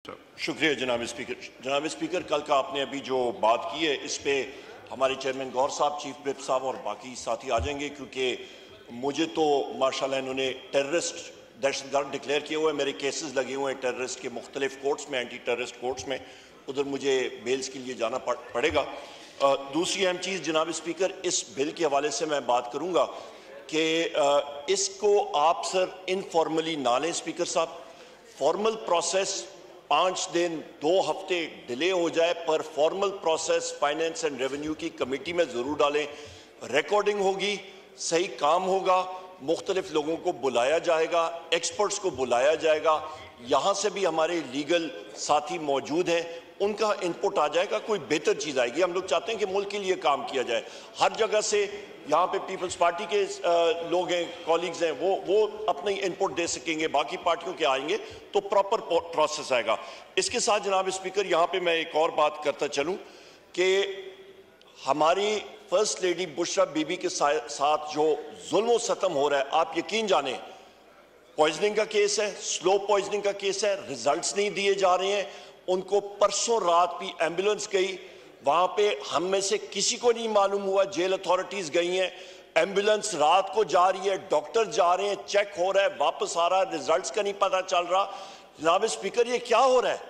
शुक्रिया जनाब स्पीकर। जनाब स्पीकर, कल का आपने अभी जो बात की है इस पे हमारे चेयरमैन गौर साहब, चीफ व्हिप साहब और बाकी साथी आ जाएंगे, क्योंकि मुझे तो माशाल्लाह इन्होंने टेररिस्ट दहशतगर्द डिक्लेयर किए हुए, मेरे केसेस लगे हुए हैं टेररिस्ट के मुख्तलिफ कोर्ट्स में, एंटी टेररिस्ट कोर्ट्स में, उधर मुझे बेल्स के लिए जाना पड़ेगा। दूसरी अहम चीज़ जनाब स्पीकर, इस बिल के हवाले से मैं बात करूँगा कि इसको आप सर इनफॉर्मली ना लें स्पीकर साहब। फॉर्मल प्रोसेस 5 दिन 2 हफ्ते डिले हो जाए, पर formal process finance and revenue की कमेटी में ज़रूर डालें। रिकॉर्डिंग होगी, सही काम होगा, मुख्तलिफ लोगों को बुलाया जाएगा, एक्सपर्ट्स को बुलाया जाएगा, यहाँ से भी हमारे लीगल साथी मौजूद हैं, उनका इनपुट आ जाएगा, कोई बेहतर चीज़ आएगी। हम लोग चाहते हैं कि मुल्क के लिए काम किया जाए। हर जगह से यहाँ पे पीपल्स पार्टी के लोग हैं, कॉलीग्स हैं, वो अपनी इनपुट दे सकेंगे, बाकी पार्टियों के आएंगे तो प्रॉपर प्रोसेस आएगा। इसके साथ जनाब स्पीकर यहाँ पे मैं एक और बात करता चलूँ कि हमारी फर्स्ट लेडी बुशरा बीबी के साथ जो जुल्म और सतम हो रहा है, आप यकीन जाने पॉइजनिंग का केस है, स्लो पॉइजनिंग का केस है, रिजल्ट्स नहीं दिए जा रहे हैं। उनको परसों रात भी एम्बुलेंस गई, वहां पे हम में से किसी को नहीं मालूम हुआ, जेल अथॉरिटीज गई हैं, एम्बुलेंस रात को जा रही है, डॉक्टर जा रहे हैं, चेक हो रहा है, वापस आ रहा है, रिजल्ट्स का नहीं पता चल रहा। जनाब स्पीकर, ये क्या हो रहा है?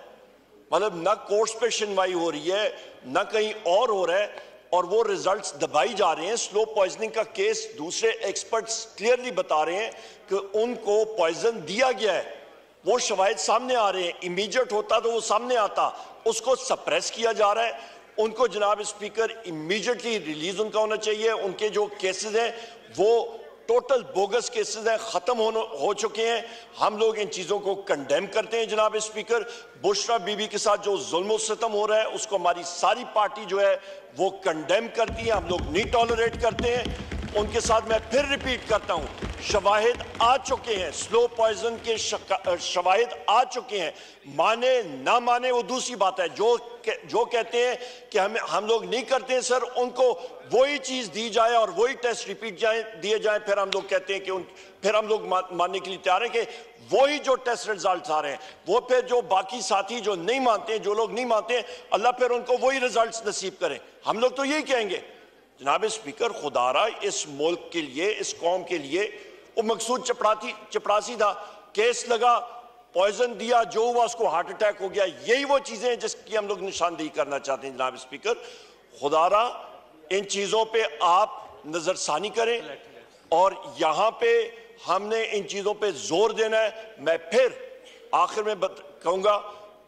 मतलब ना कोर्ट्स पे सुनवाई हो रही है, ना कहीं और हो रहा है, और वो रिजल्ट्स दबाई जा रहे हैं। स्लो पॉइजनिंग का केस दूसरे एक्सपर्ट्स क्लियरली बता रहे हैं कि उनको पॉइजन दिया गया है, वो शवाहिद सामने आ रहे हैं। इमीडिएट होता तो वो सामने आता, उसको सप्रेस किया जा रहा है। उनको जनाब स्पीकर इमीडिएटली रिलीज उनका होना चाहिए। उनके जो केसेस हैं वो टोटल बोगस केसेस हैं, खत्म हो चुके हैं। हम लोग इन चीजों को कंडेम करते हैं जनाब स्पीकर। बुशरा बीबी के साथ जो जुल्म सितम हो रहा है उसको हमारी सारी पार्टी जो है वो कंडेम करती है, हम लोग नहीं टॉलरेट करते हैं। उनके साथ मैं फिर रिपीट करता हूं, शवाहिद आ चुके हैं, स्लो पॉइजन के शवाहिद आ चुके हैं। माने ना माने वो दूसरी बात है। जो कहते हैं कि हम लोग नहीं करते हैं सर, उनको वही चीज दी जाए और वही टेस्ट रिपीट दिए जाए, फिर हम लोग कहते हैं कि फिर हम लोग मानने के लिए तैयार हैं कि वही जो टेस्ट रिजल्ट आ रहे हैं वो फिर जो बाकी साथी जो नहीं मानते हैं, जो लोग नहीं मानते हैं, अल्लाह फिर उनको वही रिजल्ट नसीब करें। हम लोग तो यही कहेंगे जनाब स्पीकर, खुदारा इस मुल्क के लिए, इस कौम के लिए वो मकसूद चपरासी था, केस लगा, पॉइजन दिया, जो हुआ उसको हार्ट अटैक हो गया। यही वो चीजें हैं जिसकी हम लोग निशानदेही करना चाहते हैं जनाब स्पीकर। खुदारा इन चीजों पे आप नजरसानी करें और यहां पे हमने इन चीजों पे जोर देना है। मैं फिर आखिर में कहूंगा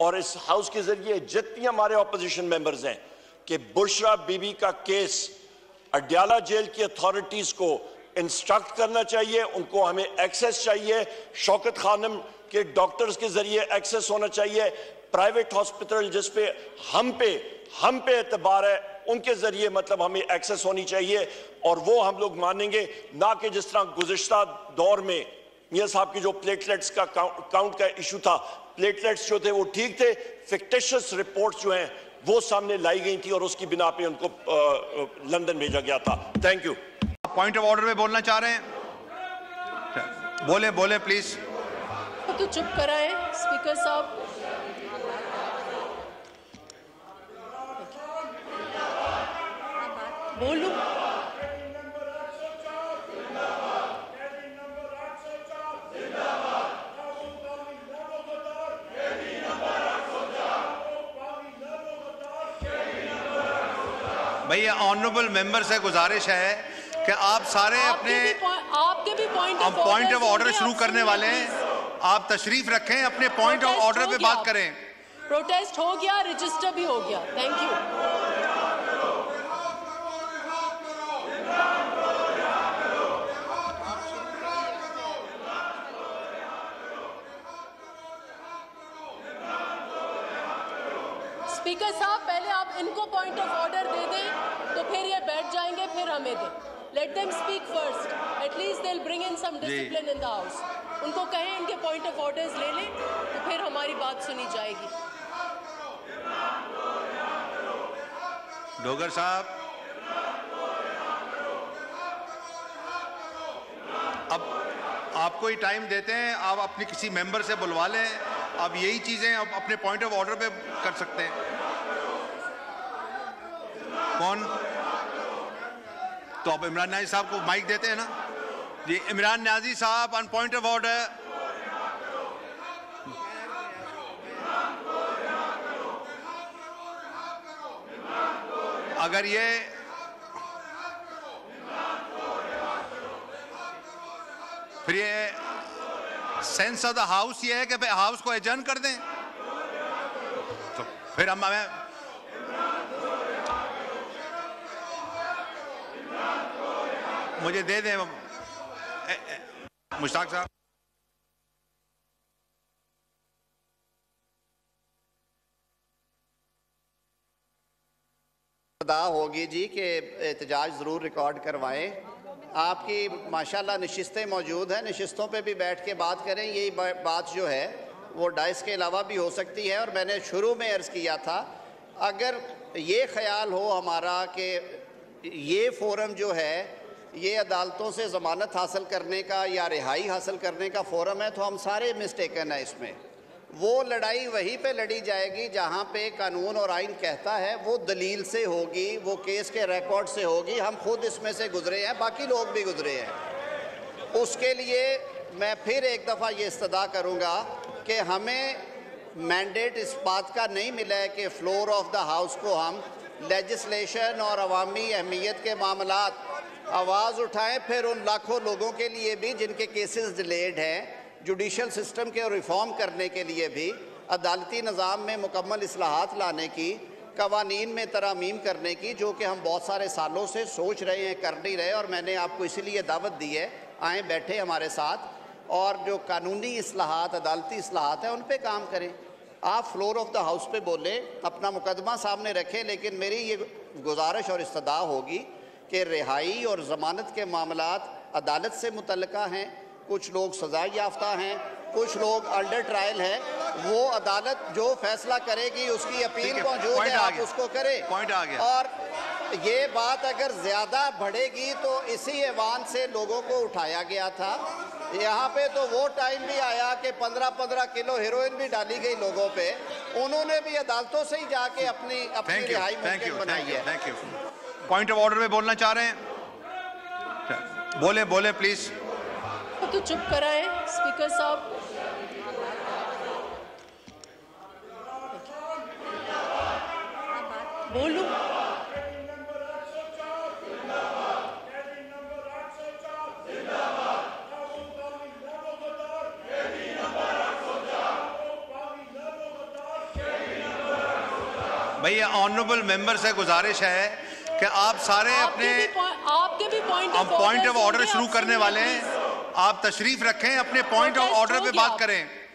और इस हाउस के जरिए जितनी हमारे ऑपोजिशन मेंबर्स हैं कि बुशरा बीबी का केस अडयाला जेल की अथॉरिटीज को इंस्ट्रक्ट करना चाहिए, उनको हमें एक्सेस चाहिए, शौकत खानम के डॉक्टर्स के जरिए एक्सेस होना चाहिए, प्राइवेट हॉस्पिटल जिस पे हम पे एतबार है उनके जरिए मतलब हमें एक्सेस होनी चाहिए। और वो हम लोग मानेंगे, ना कि जिस तरह गुज़िश्ता दौर में मियां साहब की जो प्लेटलेट्स का काउंट का इशू था, प्लेटलेट्स जो थे वो ठीक थे, फिक्टिशियस रिपोर्ट्स जो हैं वो सामने लाई गई थी और उसकी बिना पे उनको लंदन भेजा गया था। Thank you. Point of order में बोलना चाह रहे हैं? बोले प्लीज। तो चुप कराएं स्पीकर साहब। बोलूं? भैया ऑनरेबल मेंबर से गुजारिश है कि आप सारे अपने आपके भी पॉइंट ऑफ ऑर्डर शुरू करने वाले हैं, आप तशरीफ रखें, अपने पॉइंट ऑफ ऑर्डर पे बात करें। प्रोटेस्ट हो गया, रजिस्टर भी हो गया। Thank you. स्पीकर साहब, पहले आप इनको पॉइंट ऑफ ऑर्डर दे दें तो फिर ये बैठ जाएंगे, फिर हमें दें। Let them speak first, at least they will bring in some discipline in the house. उनको कहें इनके पॉइंट ऑफ ऑर्डर्स ले लें तो फिर हमारी बात सुनी जाएगी। डोगर साहब, अब आपको ही टाइम देते हैं, आप अपनी किसी मेंबर से बुलवा लें अब यही चीजें अब अपने पॉइंट ऑफ ऑर्डर पे कर सकते हैं। कौन? तो अब इमरान न्याजी साहब को माइक देते हैं ना जी। इमरान न्याजी साहब ऑन पॉइंट ऑफ ऑर्डर। अगर ये फिर ये सेंस ऑफ द हाउस ये है कि हाउस को एडजर्न कर दें, तो फिर हम मुझे दे दें मुश्ताक साहब। अदा होगी जी कि एहतजाज ज़रूर रिकॉर्ड करवाएं। आपकी माशाल्लाह नशिस्तें मौजूद हैं, नशिस्तों पे भी बैठ के बात करें। यही बात जो है वो डाइस के अलावा भी हो सकती है। और मैंने शुरू में अर्ज़ किया था, अगर ये ख्याल हो हमारा कि ये फोरम जो है ये अदालतों से ज़मानत हासिल करने का या रिहाई हासिल करने का फोरम है, तो हम सारे मिस्टेकन हैं इसमें। वो लड़ाई वहीं पे लड़ी जाएगी जहाँ पे कानून और आइन कहता है, वो दलील से होगी, वो केस के रिकॉर्ड से होगी। हम खुद इसमें से गुजरे हैं, बाकी लोग भी गुजरे हैं। उसके लिए मैं फिर एक दफ़ा ये इस्तदा करूँगा कि हमें मैंडेट इस बात का नहीं मिला है कि फ्लोर ऑफ द हाउस को हम लेजिस्लेशन और अवामी अहमियत के मामलात आवाज़ उठाएं। फिर उन लाखों लोगों के लिए भी जिनके केसेस डिलेड हैं, जुडिशल सिस्टम के रिफ़ॉर्म करने के लिए भी, अदालती निज़ाम में मुकम्मल इस्लाहात लाने की, कवानीन में तरमीम करने की, जो कि हम बहुत सारे सालों से सोच रहे हैं, कर नहीं रहे। और मैंने आपको इसीलिए दावत दी है, आएँ बैठे हमारे साथ और जो कानूनी इस्लाहात, अदालती इस्लाहात हैं उन पर काम करें। आप फ्लोर ऑफ द हाउस पे बोलें, अपना मुकदमा सामने रखें, लेकिन मेरी ये गुजारिश और इस्तदा होगी कि रिहाई और ज़मानत के मामलात अदालत से मुतल्लिका हैं। कुछ लोग सज़ा याफ्ता हैं, कुछ लोग अंडर ट्रायल हैं। वो अदालत जो फैसला करेगी उसकी अपील मौजूद है, आप उसको करें। पॉइंट आ गया। और ये बात अगर ज़्यादा बढ़ेगी तो इसी ऐवान से लोगों को उठाया गया था। यहाँ पे तो वो टाइम भी आया कि 15-15 किलो हेरोइन भी डाली गई लोगों पे। उन्होंने भी अदालतों से ही जाके अपनी रिहाई मुमकिन बनाई है। Thank you. Point of order में बोलना चाह रहे हैं? बोले प्लीज। तो चुप कराएं स्पीकर साहब। बोलूं? भैया ऑनरेबल मेंबर से गुजारिश है कि आप सारे आपके भी पॉइंट ऑफ ऑर्डर शुरू करने वाले हैं। आप तशरीफ रखें, अपने पॉइंट ऑफ ऑर्डर पे बात करें।